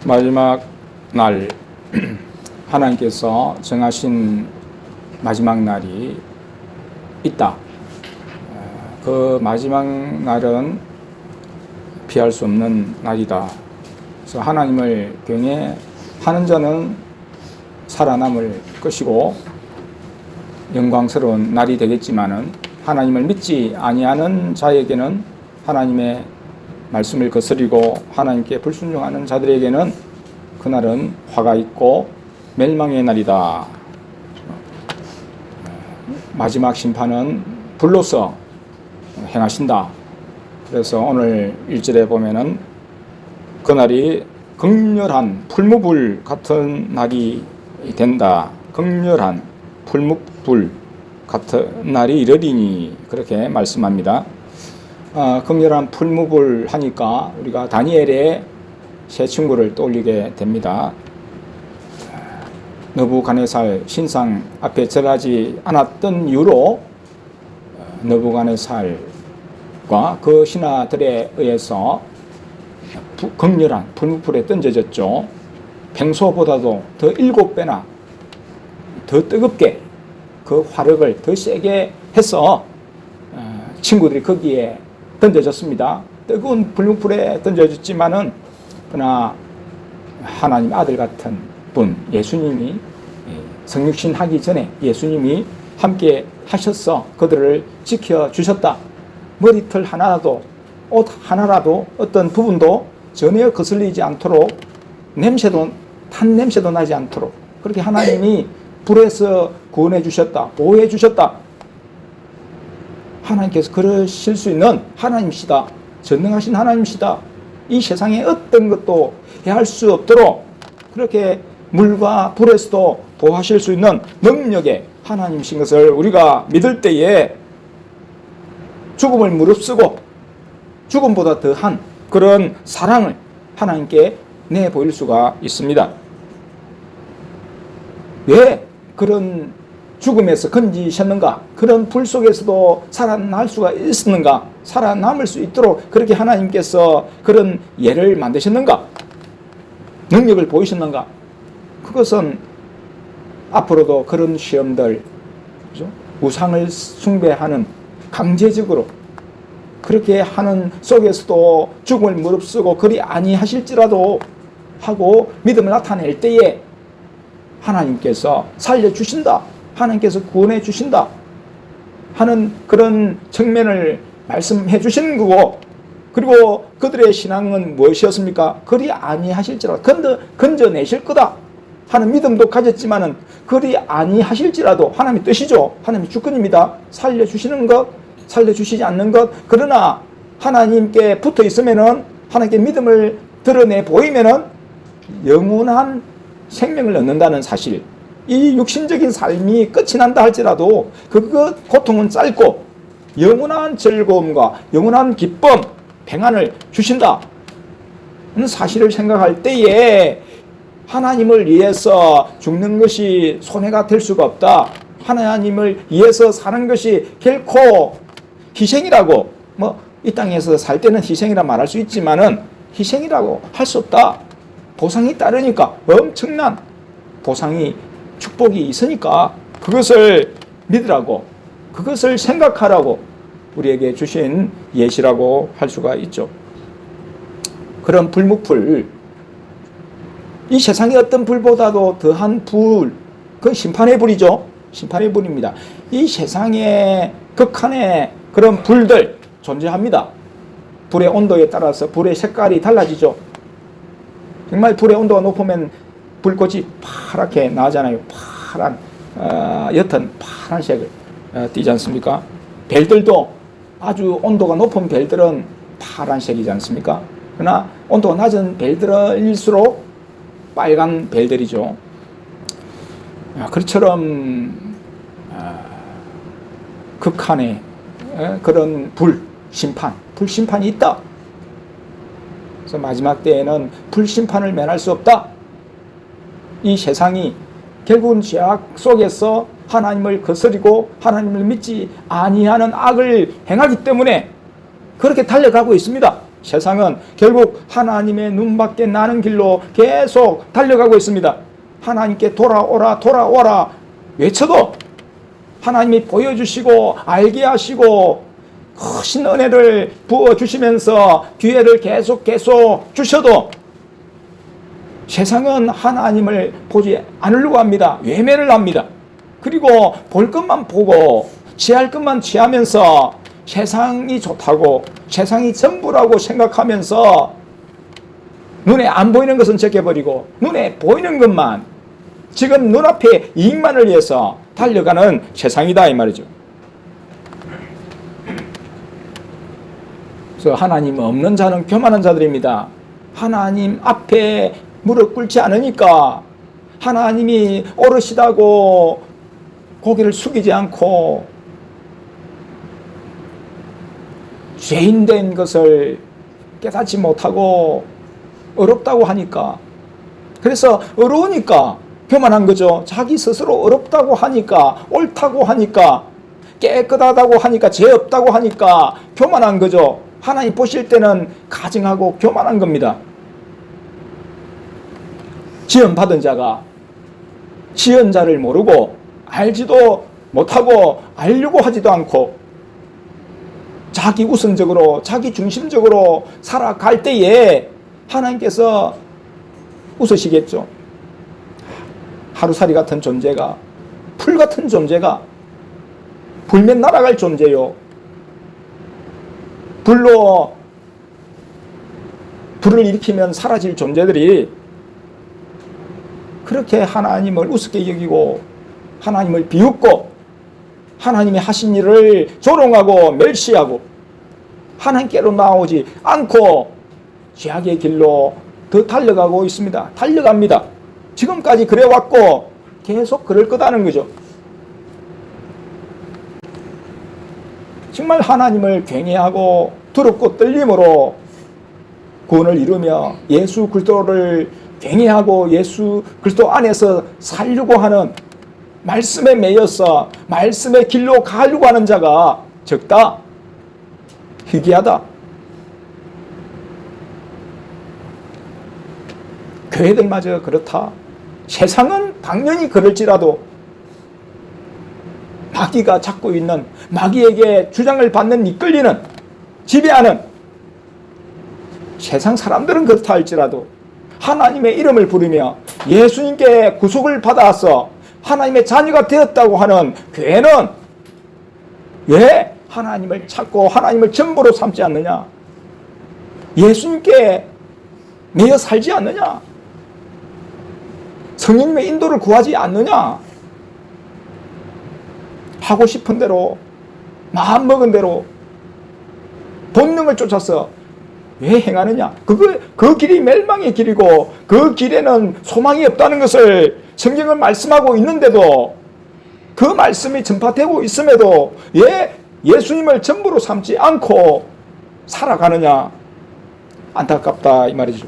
마지막 날 하나님께서 정하신 마지막 날이 있다. 그 마지막 날은 피할 수 없는 날이다. 그래서 하나님을 경외하는 자는 살아남을 것이고 영광스러운 날이 되겠지만은 하나님을 믿지 아니하는 자에게는 하나님의 말씀을 거스리고 하나님께 불순종하는 자들에게는 그날은 화가 있고 멸망의 날이다. 마지막 심판은 불로서 행하신다. 그래서 오늘 1절에 보면은 그날이 극렬한 풀무불 같은 날이 된다. 극렬한 풀무불 같은 날이 이르리니 그렇게 말씀합니다. 극렬한 풀무불 하니까 우리가 다니엘의 세 친구를 떠올리게 됩니다. 느부갓네살 신상 앞에 절하지 않았던 이유로 느부갓네살과 그 신하들에 의해서 극렬한 풀무불에 던져졌죠. 평소보다도 더 7배나 더 뜨겁게 그 화력을 더 세게 해서 친구들이 거기에 던져졌습니다. 뜨거운 풀무불에 던져졌지만은 그러나 하나님 아들 같은 분 예수님이 성육신 하기 전에 예수님이 함께 하셔서 그들을 지켜주셨다. 머리털 하나라도 옷 하나라도 어떤 부분도 전혀 거슬리지 않도록 탄 냄새도 나지 않도록 그렇게 하나님이 불에서 구원해 주셨다. 보호해 주셨다. 하나님께서 그러실 수 있는 하나님이시다. 전능하신 하나님이시다. 이 세상에 어떤 것도 해할 수 없도록 그렇게 물과 불에서도 보호하실 수 있는 능력의 하나님이신 것을 우리가 믿을 때에 죽음을 무릅쓰고 죽음보다 더한 그런 사랑을 하나님께 내보일 수가 있습니다. 왜 그런 죽음에서 건지셨는가? 그런 불 속에서도 살아날 수가 있었는가? 살아남을 수 있도록 그렇게 하나님께서 그런 예를 만드셨는가? 능력을 보이셨는가? 그것은 앞으로도 그런 시험들, 그죠? 우상을 숭배하는 강제적으로 그렇게 하는 속에서도 죽음을 무릅쓰고 그리 아니하실지라도 하고 믿음을 나타낼 때에 하나님께서 살려주신다. 하나님께서 구원해 주신다 하는 그런 측면을 말씀해 주시는 거고, 그리고 그들의 신앙은 무엇이었습니까? 그리 아니하실지라도 건져내실 거다 하는 믿음도 가졌지만은 그리 아니하실지라도 하나님의 뜻이죠. 하나님의 주권입니다. 살려주시는 것, 살려주시지 않는 것. 그러나 하나님께 붙어 있으면은 하나님께 믿음을 드러내 보이면은 영원한 생명을 얻는다는 사실, 이 육신적인 삶이 끝이 난다 할지라도 그 고통은 짧고 영원한 즐거움과 영원한 기쁨, 평안을 주신다 는 사실을 생각할 때에 하나님을 위해서 죽는 것이 손해가 될 수가 없다. 하나님을 위해서 사는 것이 결코 희생이라고, 이 땅에서 살 때는 희생이라 말할 수 있지만은 희생이라고 할 수 없다. 보상이 따르니까, 엄청난 보상이, 축복이 있으니까 그것을 믿으라고, 그것을 생각하라고 우리에게 주신 예시라고 할 수가 있죠. 그런 불무불, 이 세상의 어떤 불보다도 더한 불, 그건 심판의 불이죠. 심판의 불입니다. 이 세상의 극한의 그런 불들 존재합니다. 불의 온도에 따라서 불의 색깔이 달라지죠. 정말 불의 온도가 높으면 불꽃이 파랗게 나잖아요. 파란, 옅은 파란색을 띠지 않습니까? 벨들도 아주 온도가 높은 벨들은 파란색이지 않습니까? 그러나 온도가 낮은 벨들일수록 빨간 벨들이죠. 그처럼 극한의 그런 불심판이 있다. 그래서 마지막 때에는 불심판을 면할 수 없다. 이 세상이 결국은 죄악 속에서 하나님을 거스리고 하나님을 믿지 아니하는 악을 행하기 때문에 그렇게 달려가고 있습니다. 세상은 결국 하나님의 눈밖에 나는 길로 계속 달려가고 있습니다. 하나님께 돌아오라 돌아오라 외쳐도 하나님이 보여주시고 알게 하시고 크신 은혜를 부어주시면서 기회를 계속 주셔도 세상은 하나님을 보지 않으려고 합니다. 외면을 합니다. 그리고 볼 것만 보고 취할 것만 취하면서 세상이 좋다고 세상이 전부라고 생각하면서 눈에 안 보이는 것은 제껴버리고 눈에 보이는 것만 지금 눈앞에 이익만을 위해서 달려가는 세상이다 이 말이죠. 그래서 하나님 없는 자는 교만한 자들입니다. 하나님 앞에 무릎 꿇지 않으니까 하나님이 오르시다고 고개를 숙이지 않고 죄인된 것을 깨닫지 못하고 어렵다고 하니까, 그래서 어려우니까 교만한 거죠. 자기 스스로 어렵다고 하니까, 옳다고 하니까, 깨끗하다고 하니까, 죄 없다고 하니까 교만한 거죠. 하나님 보실 때는 가증하고 교만한 겁니다. 지원받은 자가 지연자를 모르고 알지도 못하고 알려고 하지도 않고 자기 우선적으로 자기 중심적으로 살아갈 때에 하나님께서 웃으시겠죠. 하루살이 같은 존재가, 풀 같은 존재가 불면 날아갈 존재요. 불로 불을 일으키면 사라질 존재들이 그렇게 하나님을 우습게 여기고 하나님을 비웃고 하나님이 하신 일을 조롱하고 멸시하고 하나님께로 나오지 않고 죄악의 길로 더 달려가고 있습니다. 달려갑니다. 지금까지 그래왔고 계속 그럴 거다는 거죠. 정말 하나님을 경외하고 두렵고 떨림으로 구원을 이루며 예수 그리스도를 경외하고 예수 그리스도 안에서 살려고 하는, 말씀에 매여서 말씀의 길로 가려고 하는 자가 적다, 희귀하다. 교회들마저 그렇다. 세상은 당연히 그럴지라도 마귀가 잡고 있는, 마귀에게 주장을 받는, 이끌리는, 지배하는 세상 사람들은 그렇다 할지라도 하나님의 이름을 부르며 예수님께 구속을 받아서 하나님의 자녀가 되었다고 하는 교회는 왜 하나님을 찾고 하나님을 전부로 삼지 않느냐? 예수님께 매여 살지 않느냐? 성령님의 인도를 구하지 않느냐? 하고 싶은 대로, 마음 먹은 대로 본능을 쫓아서 왜 행하느냐? 그 길이 멸망의 길이고 그 길에는 소망이 없다는 것을 성경은 말씀하고 있는데도, 그 말씀이 전파되고 있음에도 왜 예수님을 전부로 삼지 않고 살아가느냐? 안타깝다 이 말이죠.